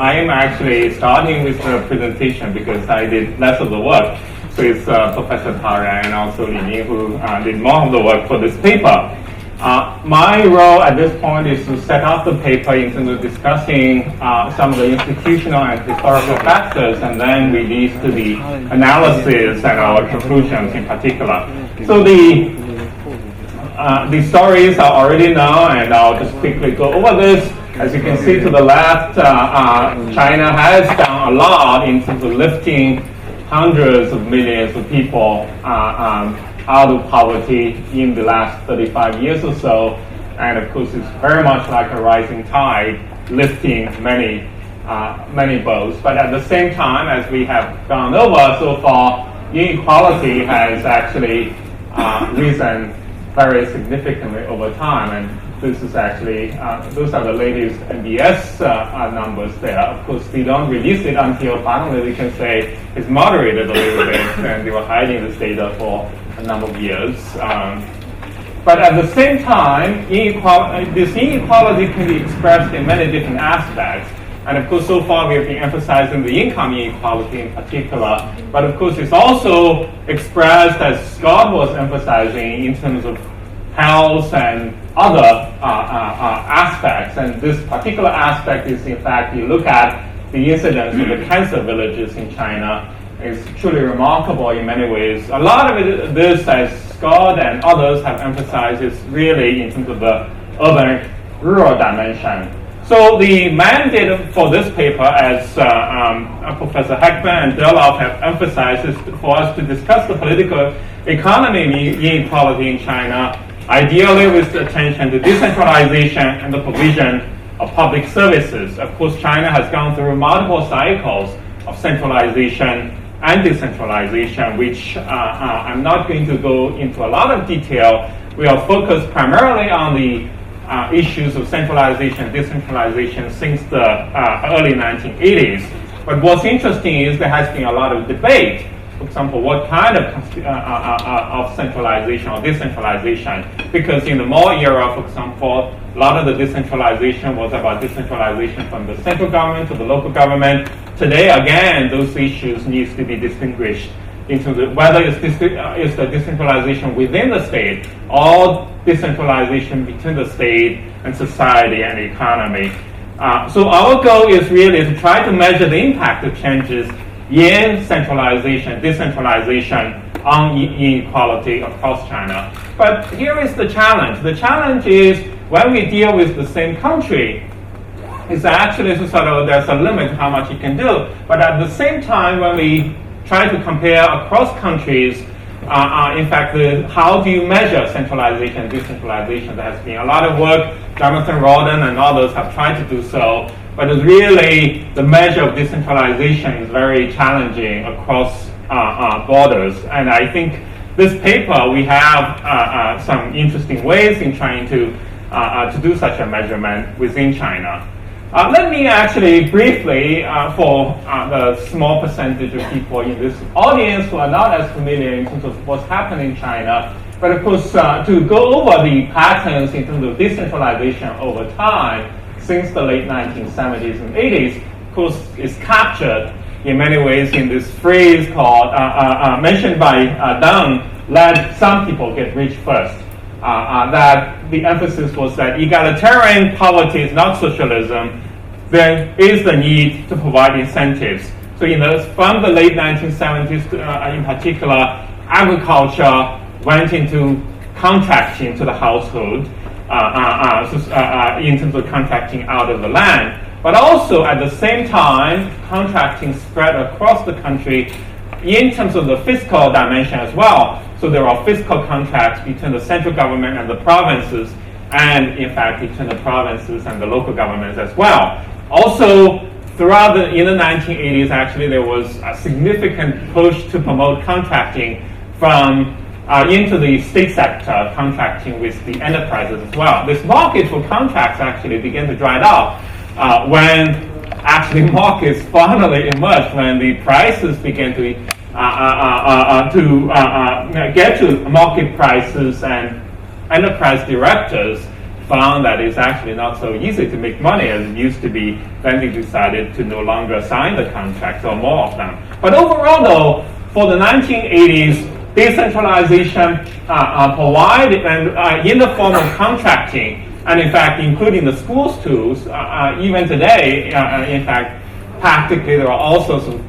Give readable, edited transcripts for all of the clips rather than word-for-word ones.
I am actually starting with the presentation because I did less of the work. So it's Professor Tara and also Ming who did more of the work for this paper. My role at this point is to set up the paper in terms of discussing some of the institutional and historical factors, and then we lead to the analysis and our conclusions in particular. So the stories are already known, and I'll just quickly go over this. As you can see to the left, China has done a lot in terms of lifting hundreds of millions of people out of poverty in the last 35 years or so. And of course, it's very much like a rising tide, lifting many boats. But at the same time, as we have gone over so far, inequality has actually risen very significantly over time. And this is actually, those are the latest MBS numbers there. Of course, they don't release it until finally we can say it's moderated a little bit, and they were hiding this data for a number of years. But at the same time, this inequality can be expressed in many different aspects. And of course, so far we have been emphasizing the income inequality in particular. But of course, it's also expressed, as Scott was emphasizing, in terms of health and other aspects. And this particular aspect is, in fact, you look at the incidence of the cancer villages in China, is truly remarkable in many ways. A lot of this, as Scott and others have emphasized, is really in terms of the urban-rural dimension. So the mandate for this paper, as Professor Heckman and Dali have emphasized, is for us to discuss the political economy inequality in China, ideally with attention to decentralization and the provision of public services. Of course, China has gone through multiple cycles of centralization and decentralization, which I'm not going to go into a lot of detail. We are focused primarily on the issues of centralization and decentralization since the early 1980s. But what's interesting is there has been a lot of debate. For example, what kind of centralization or decentralization? Because in the Mao era, for example, a lot of the decentralization was about decentralization from the central government to the local government. Today, again, those issues need to be distinguished in terms of whether it's the decentralization within the state or decentralization between the state and society and the economy. So our goal is really to try to measure the impact of changes in centralization, decentralization on inequality across China. But here is the challenge. The challenge is when we deal with the same country, it's actually sort of there's a limit how much you can do. But at the same time, when we try to compare across countries, in fact, how do you measure centralization and decentralization? There has been a lot of work. Jonathan Rawdon and others have tried to do so. But it's really the measure of decentralization is very challenging across borders. And I think this paper, we have some interesting ways in trying to do such a measurement within China. Let me actually briefly, for the small percentage of people in this audience who are not as familiar in terms of what's happening in China, but of course to go over the patterns in terms of decentralization over time since the late 1970s and 80s, of course, is captured in many ways in this phrase called, mentioned by Zhang, let some people get rich first. That the emphasis was that egalitarian poverty is not socialism. There is the need to provide incentives. So from the late 1970s in particular, agriculture went into contracting to the household in terms of contracting out of the land. But also at the same time, contracting spread across the country in terms of the fiscal dimension as well. So there are fiscal contracts between the central government and the provinces, and in fact between the provinces and the local governments as well. Also, in the 1980s, actually, there was a significant push to promote contracting from into the state sector, contracting with the enterprises as well. This market for contracts actually began to dry up when actually markets finally emerged, when the prices began to get to market prices, and enterprise directors found that it's actually not so easy to make money as it used to be. Then they decided to no longer sign the contracts or more of them. But overall, though, for the 1980s, decentralization provided and in the form of contracting, and in fact, including the schools too. Even today, in fact, practically there are all sorts of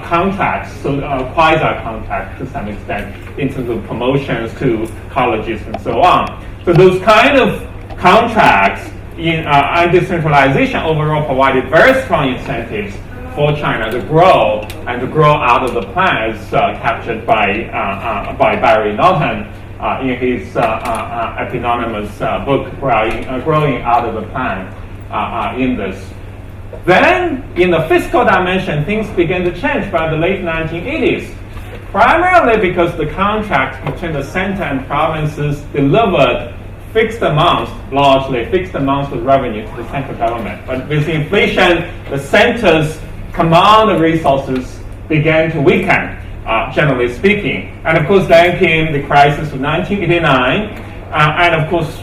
contracts, so quasi-contracts to some extent, in terms of promotions to colleges and so on. So those kind of contracts in decentralization overall provided very strong incentives for China to grow and to grow out of the plan, as captured by Barry Norton in his eponymous book, Growing Out of the Plan, in this. Then, in the fiscal dimension, things began to change by the late 1980s, primarily because the contracts between the center and provinces delivered fixed amounts, largely fixed amounts of revenue to the central government. But with inflation, the center's command of resources began to weaken, generally speaking. And of course, then came the crisis of 1989, and of course,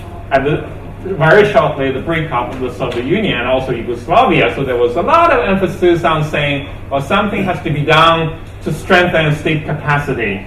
very shortly, the breakup of the Soviet Union and also Yugoslavia. So there was a lot of emphasis on saying, well, something has to be done to strengthen state capacity.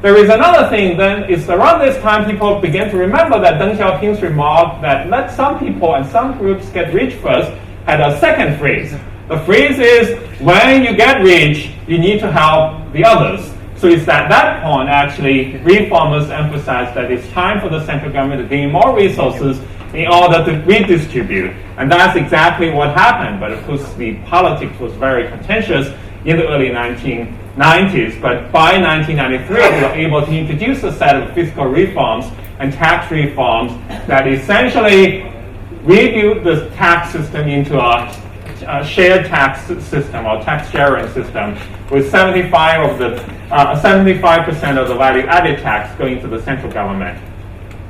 There is another thing then, is around this time people began to remember that Deng Xiaoping's remark that let some people and some groups get rich first had a second phrase. The phrase is, when you get rich, you need to help the others. So it's at that point, actually, reformers emphasized that it's time for the central government to gain more resources in order to redistribute. And that's exactly what happened. But of course, the politics was very contentious in the early 1990s. But by 1993, we were able to introduce a set of fiscal reforms and tax reforms that essentially rebuilt the tax system into a shared tax system or tax sharing system, with 75% of the value-added tax going to the central government.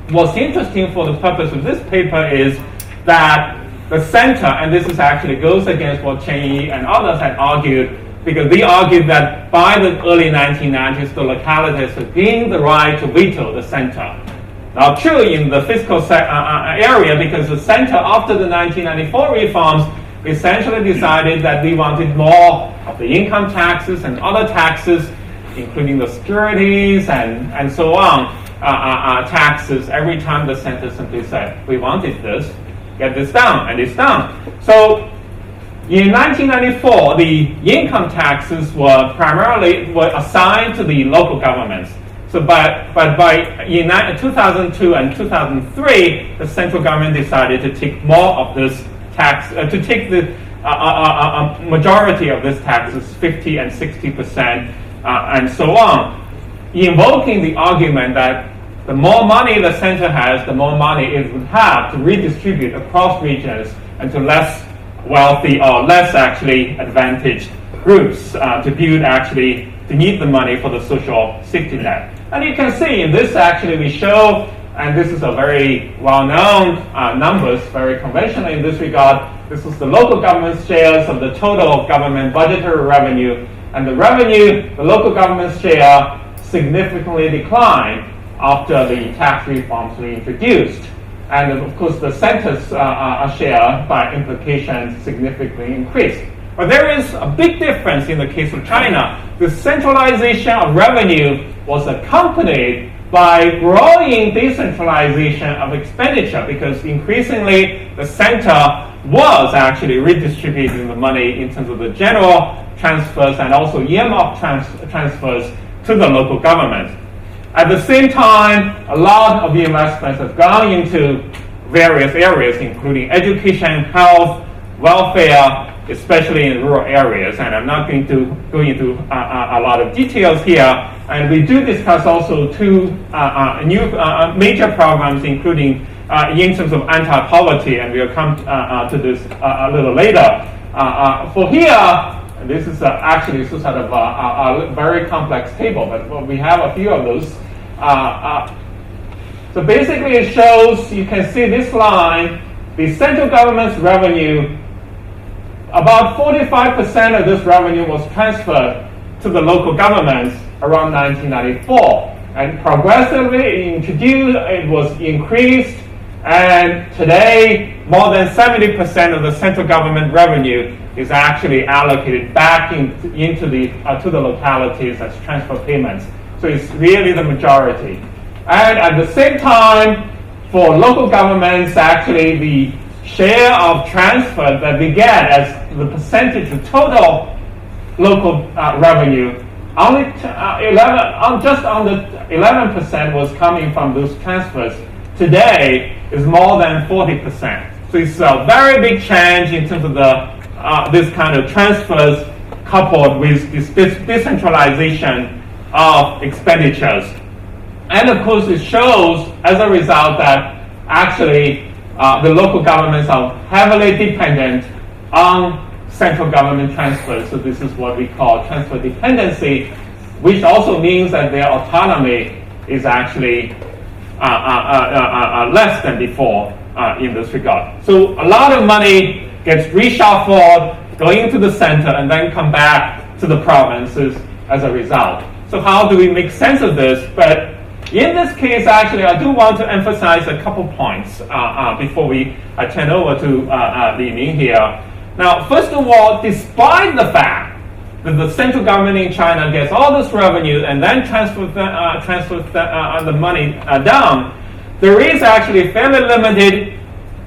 What's interesting for the purpose of this paper is that the center, and this is actually goes against what Chen Yi and others had argued, because they argued that by the early 1990s, the localities had gained the right to veto the center. Now, true in the fiscal area, because the center, after the 1994 reforms, essentially decided that they wanted more of the income taxes and other taxes, including the securities and so on, taxes. Every time the center simply said, we wanted this, get this done, and it's done. So in 1994, the income taxes were assigned to the local governments. So by 2002 and 2003, the central government decided to take more of this tax, to take the majority of this taxes, 50 and 60%, and so on, invoking the argument that the more money the center has, the more money it would have to redistribute across regions and to less wealthy or less actually advantaged groups to build actually to need the money for the social safety net. And you can see in this actually we show, and this is a very well-known numbers, very conventional in this regard. This is the local government's shares of the total government budgetary revenue, and the local government's share significantly declined after the tax reforms were introduced. And of course, the center's share, by implication, significantly increased. But there is a big difference in the case of China. The centralization of revenue was accompanied by growing decentralization of expenditure, because increasingly the center was actually redistributing the money in terms of the general transfers and also earmark transfers to the local government. At the same time, a lot of the investments have gone into various areas, including education, health, welfare, especially in rural areas. And I'm not going to go into a lot of details here. And we do discuss also two new major programs, including in terms of anti-poverty, and we'll come to this a little later. For here, this is actually sort of a very complex table, but we have a few of those. So basically it shows, you can see this line, the central government's revenue, about 45% of this revenue was transferred to the local governments around 1994. And progressively it was increased And today, more than 70% of the central government revenue is actually allocated back into to the localities as transfer payments. So it's really the majority. And at the same time, for local governments, actually the share of transfer that we get as the percentage of total local revenue, only just under 11% was coming from those transfers. Today is more than 40%. So it's a very big change in terms of this kind of transfers coupled with this decentralization of expenditures. And of course, it shows as a result that actually the local governments are heavily dependent on central government transfers. So this is what we call transfer dependency, which also means that their autonomy is actually less than before in this regard. So a lot of money gets reshuffled, going to the center, and then come back to the provinces as a result. So how do we make sense of this? But in this case, actually, I do want to emphasize a couple points before we turn over to Ming here. Now, first of all, despite the fact that the central government in China gets all this revenue and then transfers the money down, there is actually fairly limited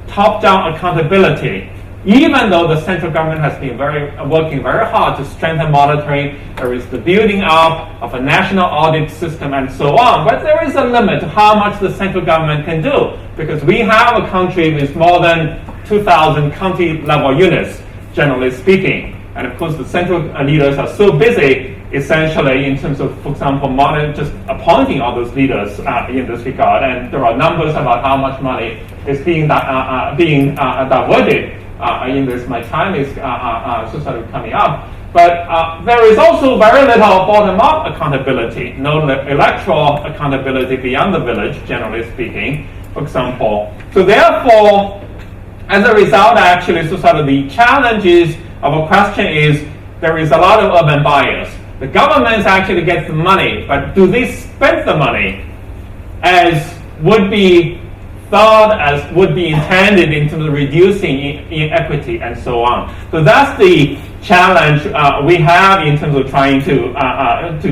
top-down accountability. Even though the central government has been working very hard to strengthen monitoring, there is the building up of a national audit system and so on. But there is a limit to how much the central government can do, because we have a country with more than 2,000 county-level units, generally speaking. And of course, the central leaders are so busy, essentially, in terms of, for example, just appointing all those leaders in this regard. And there are numbers about how much money is being diverted in this. My time is sort of coming up. But there is also very little bottom-up accountability, no electoral accountability beyond the village, generally speaking, for example. So therefore, as a result, actually, so sort of the challenges of a question is there is a lot of urban bias. The governments actually get the money, but do they spend the money as would be thought, as would be intended in terms of reducing inequity and so on? So that's the challenge we have in terms of trying to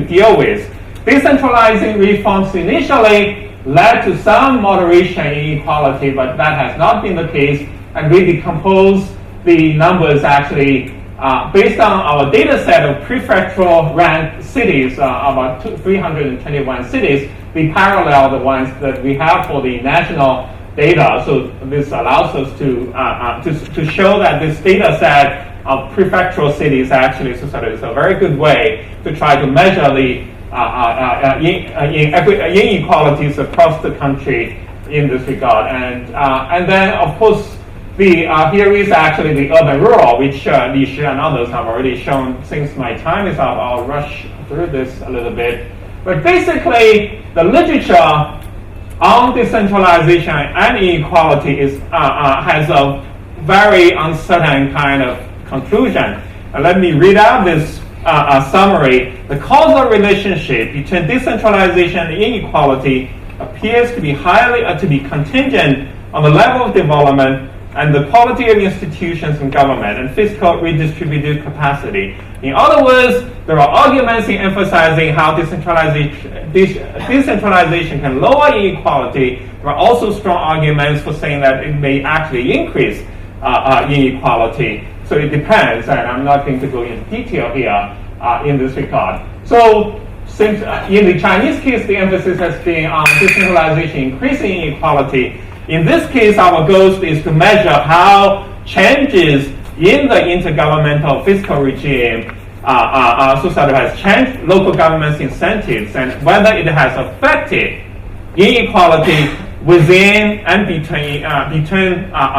deal with. Decentralizing reforms initially led to some moderation in inequality, but that has not been the case. And we decompose the numbers actually based on our data set of prefectural ranked cities, about 321 cities. We parallel the ones that we have for the national data. So this allows us to show that this data set of prefectural cities actually is a very good way to try to measure the inequalities across the country in this regard. And then, of course, here is actually the urban-rural, which Li Shi and others have already shown. Since my time is up, I'll rush through this a little bit. But basically, the literature on decentralization and inequality has a very uncertain kind of conclusion. Let me read out this summary. The causal relationship between decentralization and inequality appears to be contingent on the level of development and the quality of institutions and government and fiscal redistributive capacity. In other words, there are arguments in emphasizing how decentralization can lower inequality. There are also strong arguments for saying that it may actually increase inequality. So it depends, and I'm not going to go into detail here in this regard. So since in the Chinese case, the emphasis has been on decentralization increasing inequality. In this case, our goal is to measure how changes in the intergovernmental fiscal regime has changed local government's incentives and whether it has affected inequality within and between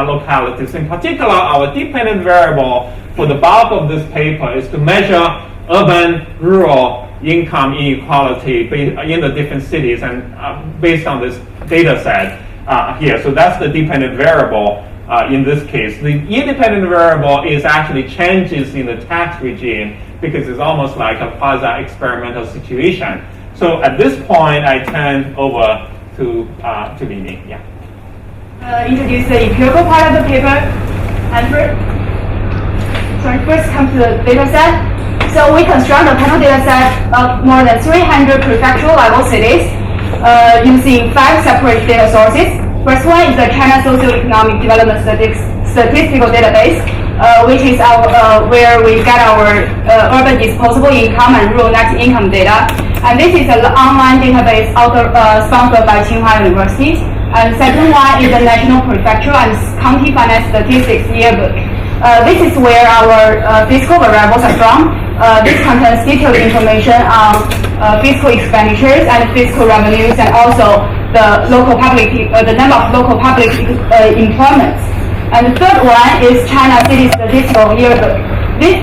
localities. In particular, our dependent variable for the bulk of this paper is to measure urban-rural income inequality in the different cities and based on this data set. Here. So that's the dependent variable in this case. The independent variable is actually changes in the tax regime because it's almost like a quasi-experimental situation. So at this point, I turn over to Ming. Yeah. Introduce the empirical part of the paper. And first comes to the data set. So we construct a panel data set of more than 300 prefectural level cities using 5 separate data sources. First one is the China Socioeconomic Development Statistical Database, which is where we get our urban disposable income and rural net income data. And this is an online database sponsored by Tsinghua University. And second one is the National Prefectural and County Finance Statistics Yearbook. This is where our fiscal variables are from. This contains detailed information on fiscal expenditures and fiscal revenues, and also the number of local public employments. And the third one is China City Statistical Yearbook. This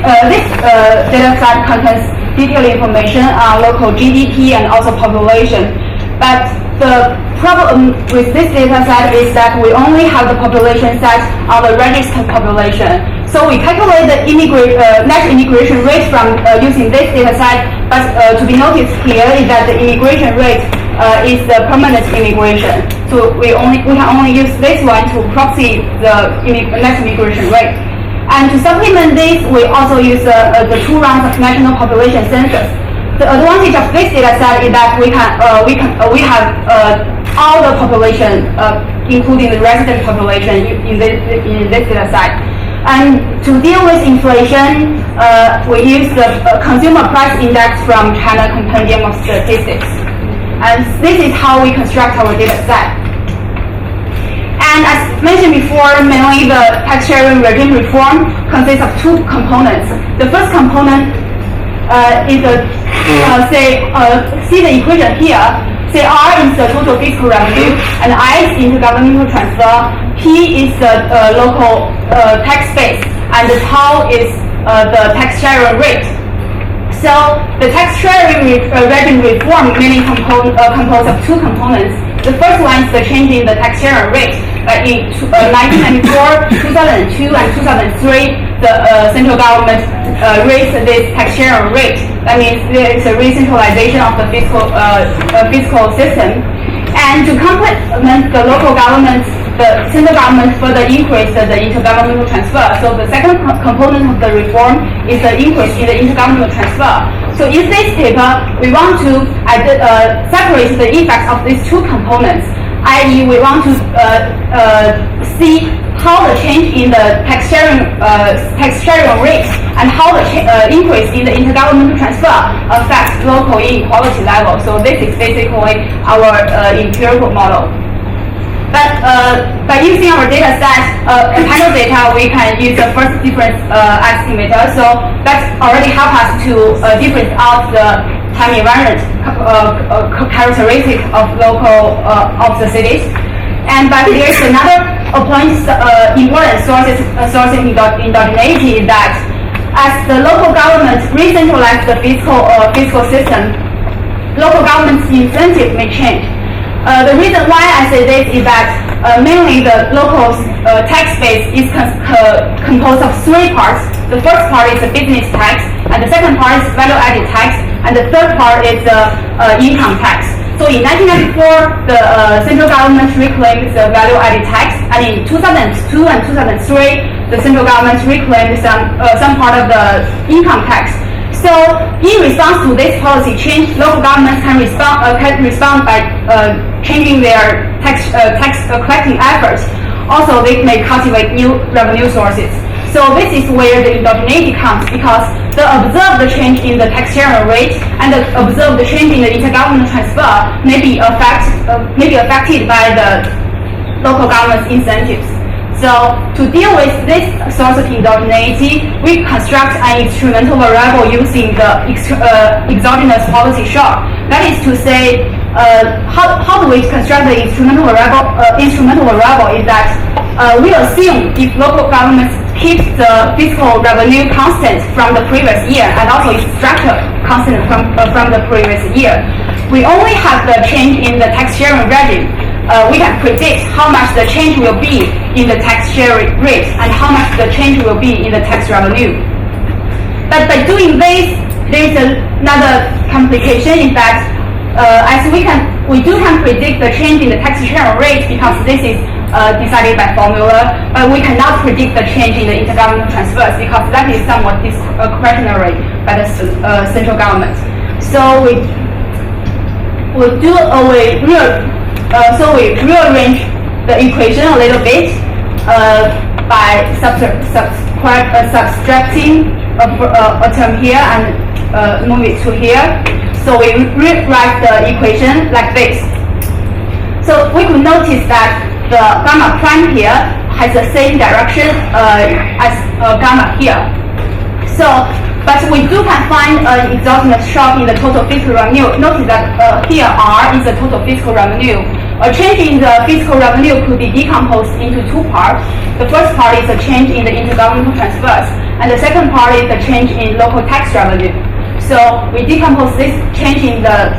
data set contains detailed information on local GDP and also population. But the problem with this data set is that we only have the population set on the registered population. So we calculate the net immigration rate from using this data set, but to be noticed here is that the immigration rate is the permanent immigration. So we can only use this one to proxy the net immigration rate. And to supplement this, we also use the 2 rounds of national population census. The advantage of this data set is that we have all the population, including the resident population, in this data set. And to deal with inflation, we use the consumer price index from China Compendium of Statistics. And this is how we construct our data set. And as mentioned before, mainly the tax sharing regime reform consists of 2 components. The first component is see the equation here. Say R is the total fiscal revenue, and I is intergovernmental transfer, P is the local tax base, and the tau is the tax sharing rate. So the tax sharing regime reform mainly composed of 2 components. The first one is the change in the tax sharing rate. In 1994, 2002, and 2003, the central government raised this tax sharing rate. That means there is a re-centralization of the fiscal system. And to complement the local governments, the central government further increased the intergovernmental transfer. So the second component of the reform is the increase in the intergovernmental transfer. So in this paper, we want to separate the effects of these 2 components, i.e. we want to see how the change in the tax sharing rate and how the increase in the intergovernmental transfer affects local inequality level. So this is basically our empirical model. But by using our data set, panel data, we can use the first difference estimator. So that already helps us to difference out the time invariant characteristic of local of the cities. And but there is another important source in endogeneity is that as the local government re-centralize the fiscal system, local government's incentive may change. The reason why I say this is that mainly the local tax base is composed of 3 parts. The first part is the business tax, and the second part is value-added tax, and the third part is income tax. So in 1994, the central government reclaimed the value-added tax, and in 2002 and 2003, the central government reclaimed some part of the income tax. So in response to this policy change, local governments can respond by changing their tax collecting efforts. Also, they may cultivate new revenue sources. So this is where the endogeneity comes, because the observed change in the tax sharing rate and the observed change in the intergovernmental transfer may be affected by the local government's incentives. So to deal with this source of endogeneity, we construct an instrumental variable using the exogenous policy shock. That is to say, how do we construct the instrumental variable? Instrumental variable is that we assume if local governments keep the fiscal revenue constant from the previous year and also its structure constant from the previous year, we only have the change in the tax sharing regime. We can predict how much the change will be in the tax sharing rate and how much the change will be in the tax revenue. But by doing this, there is another complication in that as we can predict the change in the tax sharing rate because this is decided by formula, but we cannot predict the change in the intergovernmental transfers because that is somewhat discretionary by the central government. So we rearrange the equation a little bit by subtracting a term here and move it to here. So we rewrite the equation like this. So we could notice that the gamma prime here has the same direction as gamma here. So, but we can find an exogenous shock in the total fiscal revenue. Notice that here R is the total fiscal revenue. A change in the fiscal revenue could be decomposed into two parts. The first part is a change in the intergovernmental transfers, and the second part is a change in local tax revenue. So we decompose this change in the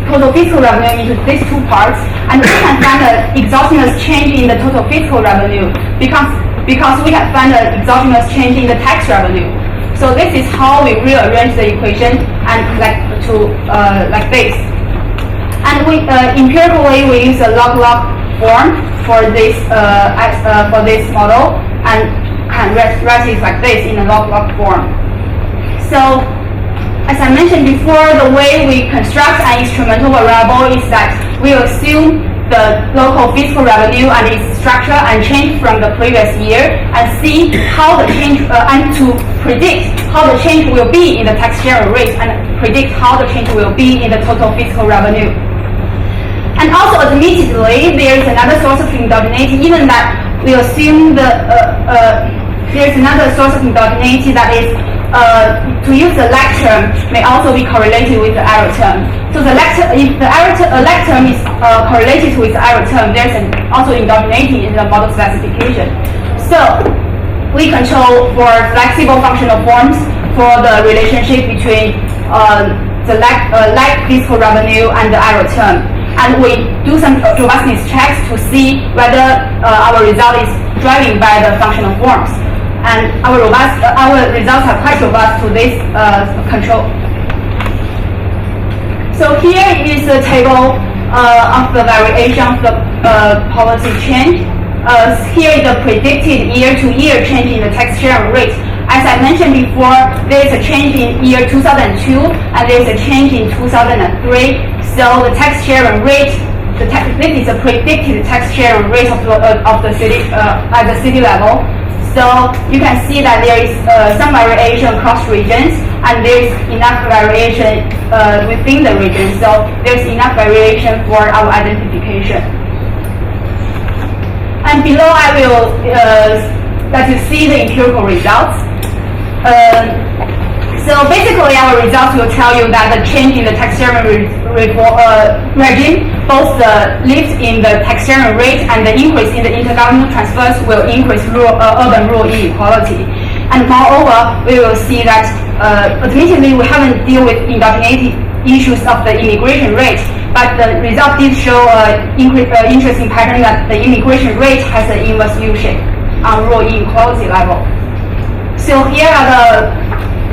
total fiscal revenue into these two parts, and we can find an exogenous change in the total fiscal revenue because we can find an exogenous change in the tax revenue. So this is how we rearrange the equation and like this. And we empirically we use a log-log form for this model and can write it like this in a log-log form. So as I mentioned before, the way we construct an instrumental variable is that we assume the local fiscal revenue and its structure unchanged from the previous year and see how the change and to predict how the change will be in the tax sharing rate and predict how the change will be in the total fiscal revenue. And also, admittedly, there is another source of endogeneity. Even that we assume there is another source of endogeneity that is to use the lag term may also be correlated with the error term. So the lag term, if the lag term is correlated with the error term, there's also endogeneity in the model specification. So we control for flexible functional forms for the relationship between the lag fiscal revenue and the error term. And we do some robustness checks to see whether our result is driven by the functional forms. And our results are quite robust to this control. So here is a table of the variation of the poverty change. Here is the predicted year-to-year change in the tax sharing rate. As I mentioned before, there is a change in year 2002 and there is a change in 2003. So the tax sharing rate, this is a predicted tax sharing rate of the city at the city level. So you can see that there is some variation across regions, and there is enough variation within the region. So there's enough variation for our identification. And below I will let you see the empirical results. So basically, our results will tell you that the change in the tax sharing regime, both the lift in the tax sharing rate and the increase in the intergovernmental transfers will increase urban-rural inequality. And moreover, we will see that admittedly we haven't dealt with endogeneity issues of the immigration rate, but the result did show an interesting pattern that the immigration rate has an inverse U-shape on rural inequality level. So here are the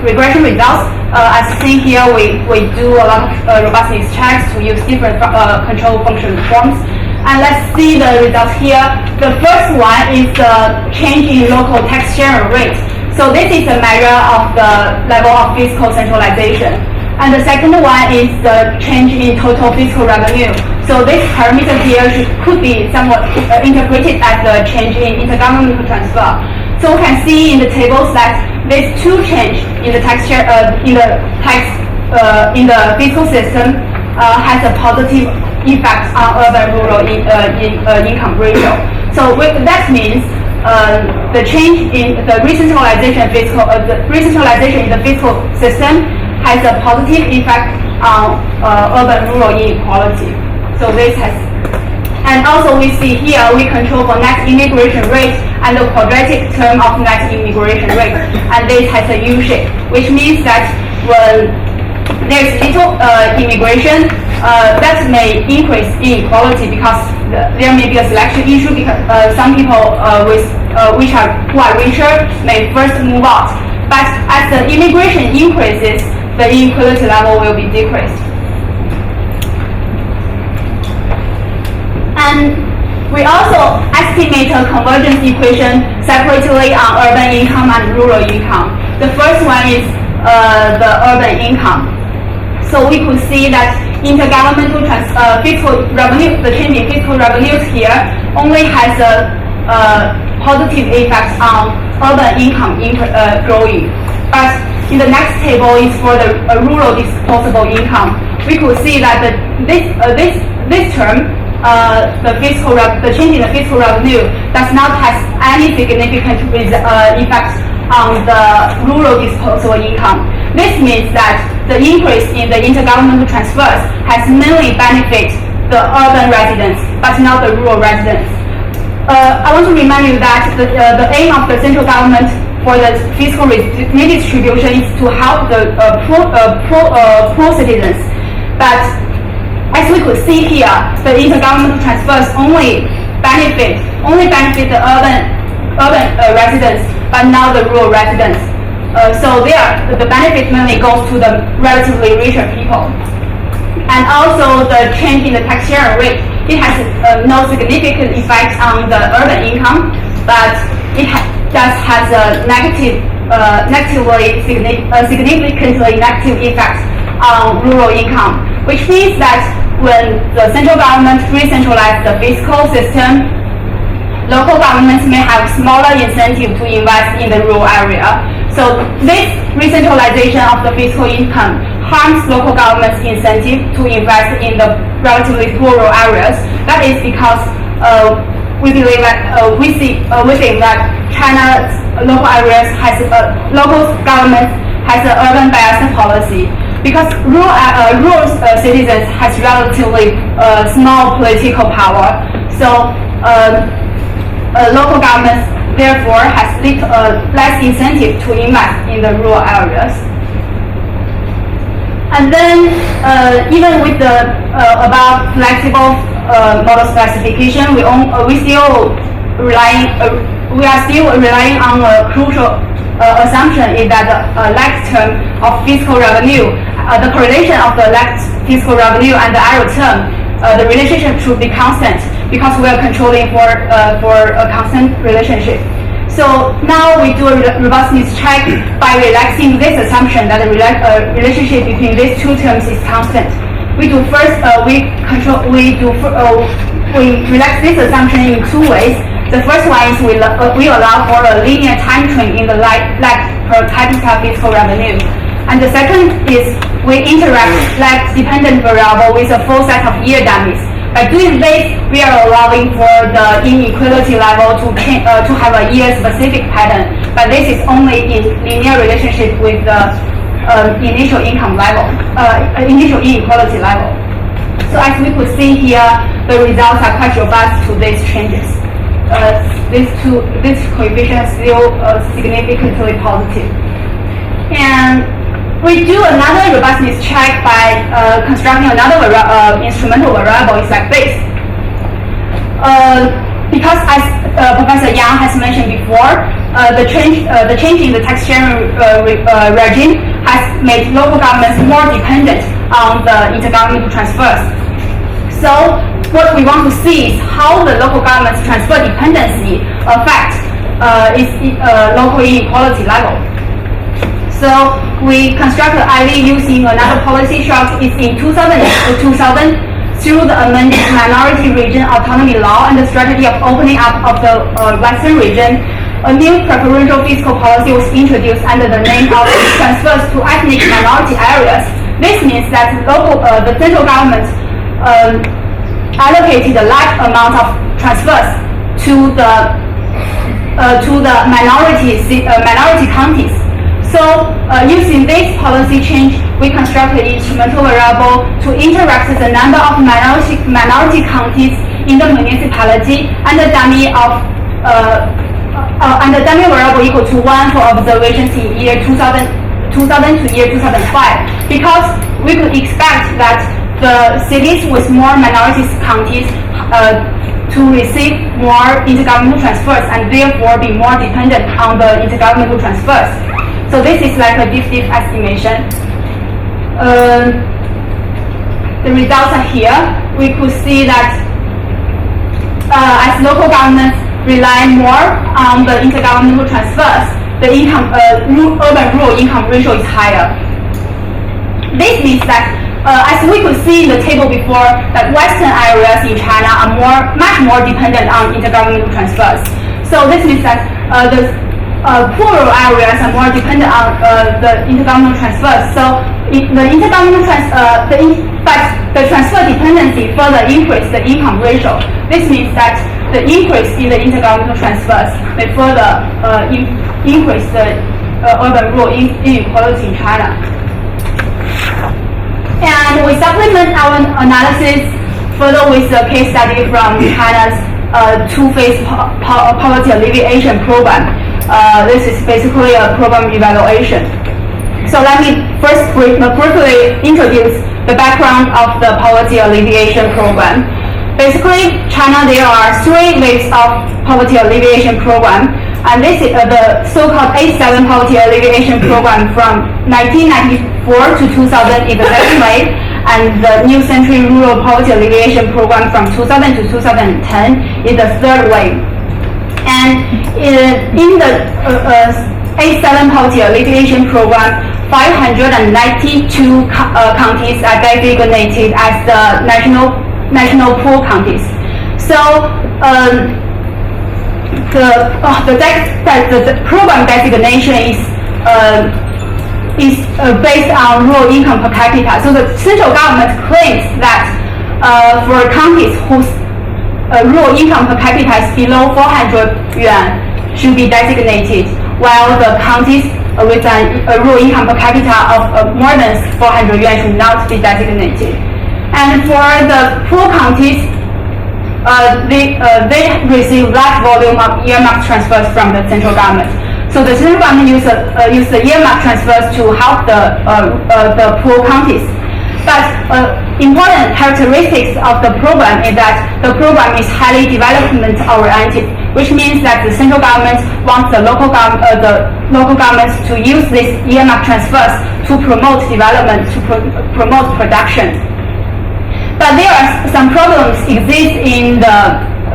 regression results. As seen here, we do a lot of robustness checks to use different control function forms. And let's see the results here. The first one is the change in local tax sharing rate. So this is a measure of the level of fiscal centralization. And the second one is the change in total fiscal revenue. So this parameter here could be somewhat interpreted as the change in intergovernmental transfer. So we can see in the tables that these two change in the tax share in the fiscal system has a positive effect on urban-rural income ratio. So that means the change in the recentralization in the fiscal system has a positive effect on urban-rural inequality. So this has. And also we see here we control for net immigration rate and the quadratic term of net immigration rate, and this has a U-shape, which means that when there's little immigration, that may increase inequality because there may be a selection issue because some people who are richer may first move out. But as the immigration increases, the inequality level will be decreased. And We also estimate a convergence equation separately on urban income and rural income. The first one is the urban income. So we could see that intergovernmental fiscal revenue, the change in fiscal revenues here, only has a positive effect on urban income growing. But in the next table is for the rural disposable income. We could see that this term, the change in the fiscal revenue does not have any significant effect on the rural disposable income. This means that the increase in the intergovernmental transfers has mainly benefited the urban residents, but not the rural residents. I want to remind you that the aim of the central government for the fiscal redistribution is to help the poor citizens. But as we could see here, the intergovernmental transfers only benefit the urban residents, but not the rural residents. So the benefit mainly goes to the relatively richer people. And also the change in the tax sharing rate, it has no significant effect on the urban income, but it just has a significantly negative effect on rural income, which means that when the central government re-centralizes the fiscal system, local governments may have smaller incentive to invest in the rural area. So this re-centralization of the fiscal income harms local governments' incentive to invest in the relatively rural areas. That is because we believe that we think that China's local areas local government has an urban bias policy, because rural citizens has relatively small political power. So local governments therefore has less incentive to invest in the rural areas. And then even with the above flexible model specification, we are still relying on a crucial assumption is that the left term of fiscal revenue, the correlation of the left fiscal revenue and the arrow term, the relationship should be constant, because we are controlling for a constant relationship. So now we do a robustness check by relaxing this assumption that the relationship between these two terms is constant. We relax this assumption in two ways. The first one is we allow for a linear time train in the lag per capita fiscal revenue. And the second is we interact lag dependent variable with a full set of year dummies. By doing this, we are allowing for the inequality level to have a year-specific pattern, but this is only in linear relationship with the initial income level, initial inequality level. So as we could see here, the results are quite robust to these changes. This coefficient is still significantly positive. And we do another robustness check by constructing another instrumental variable. It's like this. Because as Professor Yang has mentioned before, the change in the tax sharing regime has made local governments more dependent on the intergovernmental transfers. So what we want to see is how the local government's transfer dependency affects local inequality level. So we constructed IV using another policy shot. It's in 2000 through the amended minority region autonomy law and the strategy of opening up of the Western region. A new preferential fiscal policy was introduced under the name of transfers to ethnic minority areas. This means that the central government allocated a large amount of transfers to the minority counties. So using this policy change, we constructed instrumental variable to interact with the number of minority counties in the municipality and the dummy variable equal to 1 for observations in year 2000 to year 2005, because we could expect that the cities with more minority counties to receive more intergovernmental transfers and therefore be more dependent on the intergovernmental transfers. So this is like a diff estimation. The results are here. We could see that as local governments rely more on the intergovernmental transfers, the urban-rural income ratio is higher. This means that, as we could see in the table before, that Western areas in China are much more dependent on intergovernmental transfers. So this means that the poorer areas are more dependent on the intergovernmental transfers. So the transfer dependency further increase the income ratio. This means that the increase in the intergovernmental transfers may further increase the urban-rural inequality in China. And we supplement our analysis further with a case study from China's two-phase poverty alleviation program. This is basically a program evaluation. So let me first briefly introduce the background of the poverty alleviation program. Basically, China, there are 3 waves of poverty alleviation program, and this is the so-called 8-7 poverty alleviation program from 1994 to 2000 is the second wave, and the New Century Rural Poverty Alleviation Program from 2000 to 2010 is the third wave. And in the 8-7 poverty alleviation program, 592 counties are designated as the national poor counties. So the program designation is based on rural income per capita. So the central government claims that for counties whose rural income per capita is below 400 yuan should be designated, while the counties with a rural income per capita of more than 400 yuan should not be designated. And for the poor counties, they receive large volume of earmark transfers from the central government. So the central government use the earmark transfers to help the poor counties. But important characteristics of the program is that the program is highly development-oriented, which means that the central government wants the local governments to use these earmark transfers to promote development, to promote production. But there are some problems exist in the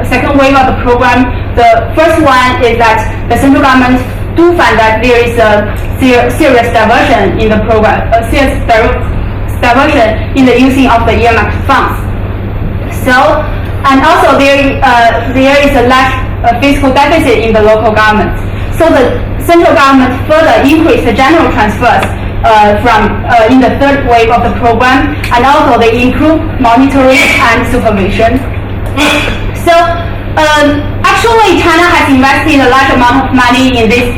second wave of the program. The first one is that the central government do find that there is a serious diversion in the program, diversion in the using of the earmarked funds. So, and also there is a large fiscal deficit in the local government. So the central government further increased the general transfers in the third wave of the program, and also they improve monitoring and supervision. So actually, China has invested a large amount of money in these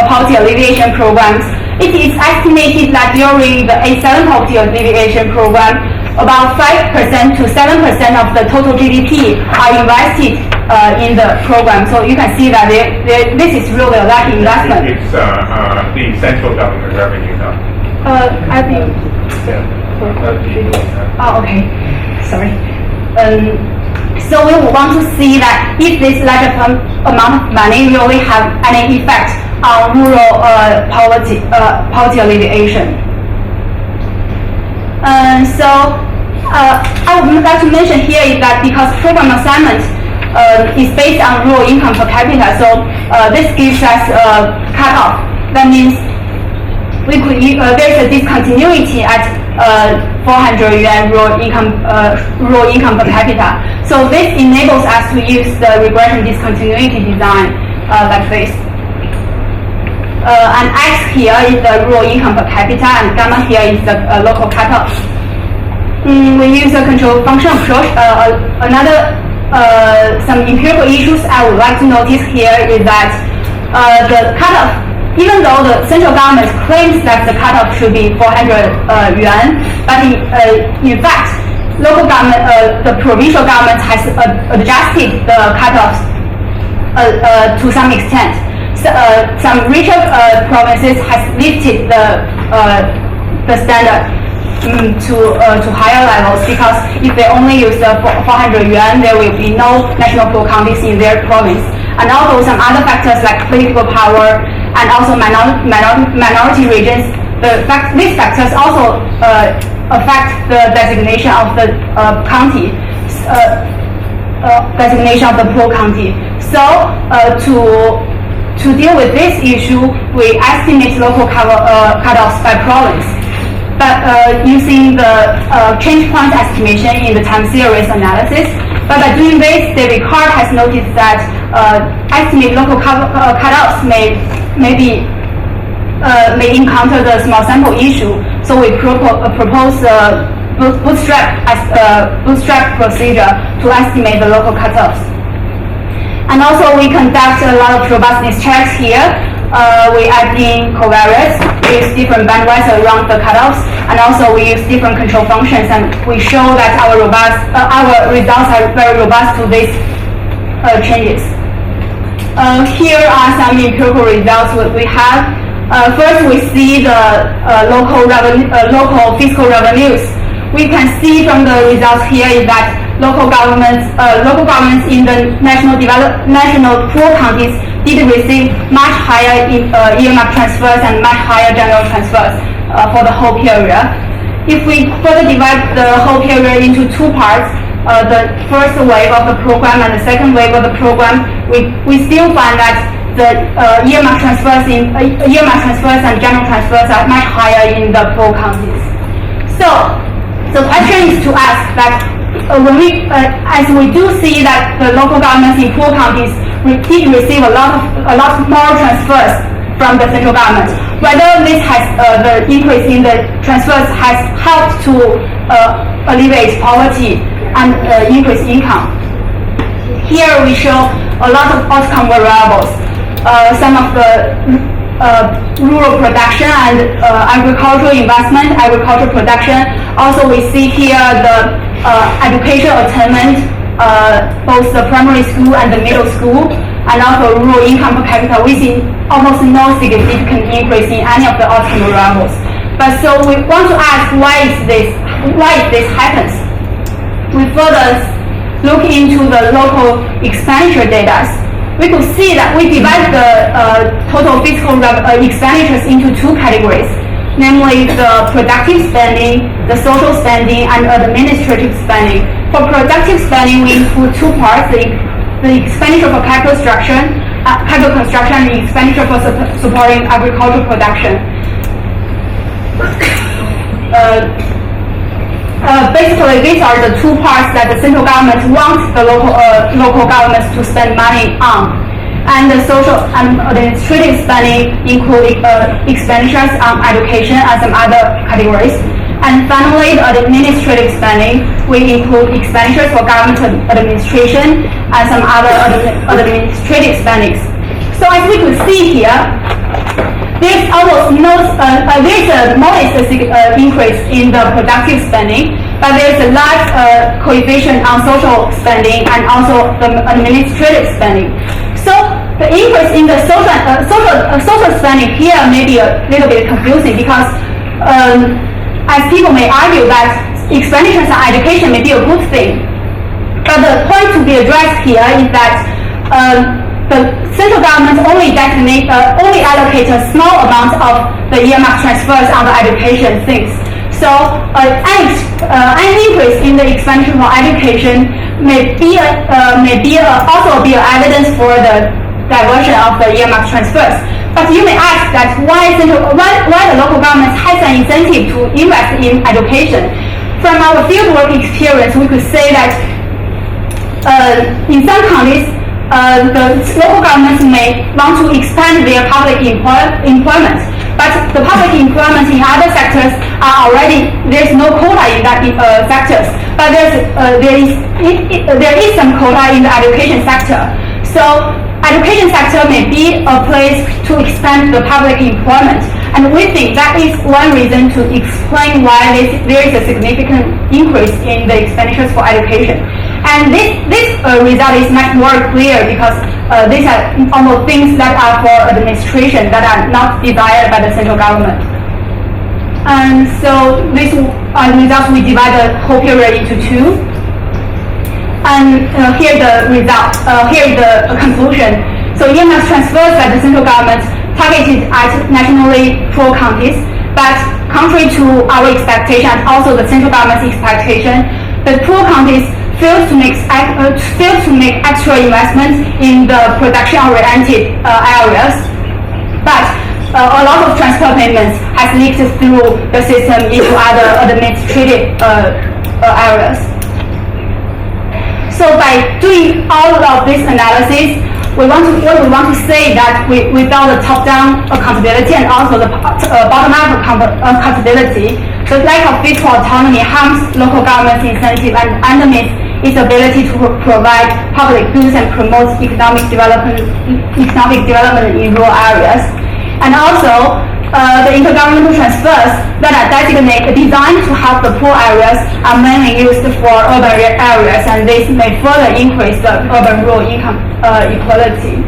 poverty alleviation programs. It is estimated that during the 8-7 poverty alleviation program, about 5% to 7% of the total GDP are invested in the program. So you can see that this is really a large investment. It's the central government revenue now. I think. Oh, okay. Sorry. So we want to see that if this large amount of money really have any effect on rural poverty alleviation. So I would like to mention here is that because program assignment is based on rural income per capita, so this gives us a cutoff. That means we could there's a discontinuity at 400 yuan rural income per capita. So this enables us to use the regression discontinuity design like this. And X here is the rural income per capita, and gamma here is the local cutoff. We use a control function approach. Some empirical issues I would like to notice here is that the cutoff, even though the central government claims that the cutoff should be 400 yuan, but in fact, local government, the provincial government has adjusted the cutoffs to some extent. So, some richer provinces has lifted the standard to higher levels, because if they only use the 400 yuan, there will be no national poor counties in their province. And also some other factors like political power and also minority regions. These factors also affect the designation of the county. designation of the poor county. So to deal with this issue, we estimate local cutoffs by province. But using the change point estimation in the time series analysis. But by doing this, David Card has noticed that estimate local cutoffs may encounter the small sample issue. So we propose bootstrap procedure to estimate the local cutoffs. And also we conduct a lot of robustness checks here. We add in covariates, we use different bandwidths around the cutoffs, and also we use different control functions, and we show that our results are very robust to these changes. Here are some empirical results we have. First, we see the local fiscal revenues. We can see from the results here is that local governments in the national poor counties did receive much higher earmark transfers and much higher general transfers for the whole period. If we further divide the whole period into two parts, the first wave of the program and the second wave of the program, we still find that the earmark transfers and general transfers are much higher in the poor counties. So the question is to ask that as we do see that the local governments in poor counties did receive a lot more transfers from the central government, whether this has the increase in the transfers has helped to alleviate poverty and increase income. Here we show a lot of outcome variables. Some of the rural production and agricultural investment, agricultural production. Also, we see here the education attainment, both the primary school and the middle school, and also rural income per capita. We see almost no significant increase in any of the outcome variables. But so we want to ask why this happens. We further look into the local expenditure data. We could see that we divide the total fiscal expenditures into two categories, namely the productive spending, the social spending, and administrative spending. For productive spending, we include two parts, the expenditure for capital construction, and the expenditure for supporting agricultural production. Basically, these are the two parts that the central government wants the local governments to spend money on. And the social and administrative spending include expenditures on education and some other categories. And finally, the administrative spending, we include expenditures for government administration and some other administrative spendings. So as we could see here, there's almost there's a modest increase in the productive spending, but there's a large coefficient on social spending and also the administrative spending. So the increase in the social spending here may be a little bit confusing because as people may argue that expenditures on education may be a good thing. But the point to be addressed here is that the central government only allocate a small amount of the earmark transfers on the education things. So an increase in the expenditure for education may also be evidence for the diversion of the earmark transfers. But you may ask that why the local government has an incentive to invest in education. From our fieldwork experience, we could say that in some counties, the local governments may want to expand their public employment, but the public employment in other sectors are there's no quota in that sectors, but there is some quota in the education sector. So education sector may be a place to expand the public employment, and we think that is one reason to explain why there is a significant increase in the expenditures for education. And this result is much more clear because these are almost things that are for administration that are not desired by the central government. And so these are the results. We divide the whole period into two. And here the result. Here is the conclusion. So earmark transfers by the central government targeted at nationally poor counties, but contrary to our expectation and also the central government's expectation, the poor counties fails to make extra investments in the production-oriented areas, but a lot of transfer payments has leaked through the system into other administrative areas. So by doing all of this analysis, what we want to say that without the top-down accountability and also the bottom-up accountability, the lack of fiscal autonomy harms local government's incentive and undermines its ability to provide public goods and promote economic development in rural areas. And also, the intergovernmental transfers that are designed to help the poor areas are mainly used for urban areas, and this may further increase the urban-rural income equality.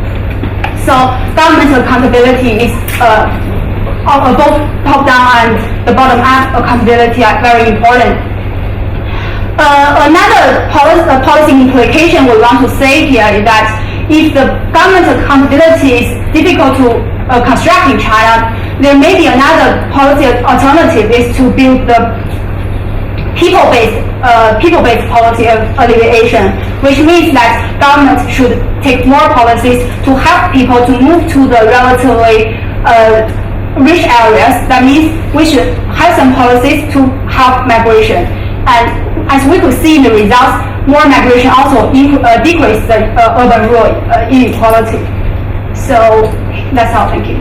So government accountability is both top-down and the bottom-up accountability are very important. Another policy implication we want to say here is that if the government accountability is difficult to construct in China, there may be another policy alternative is to build the people-based policy of alleviation, which means that government should take more policies to help people to move to the relatively rich areas. That means we should have some policies to help migration. And as we could see in the results, more migration also decrease the urban-rural inequality. So that's all. Thank you.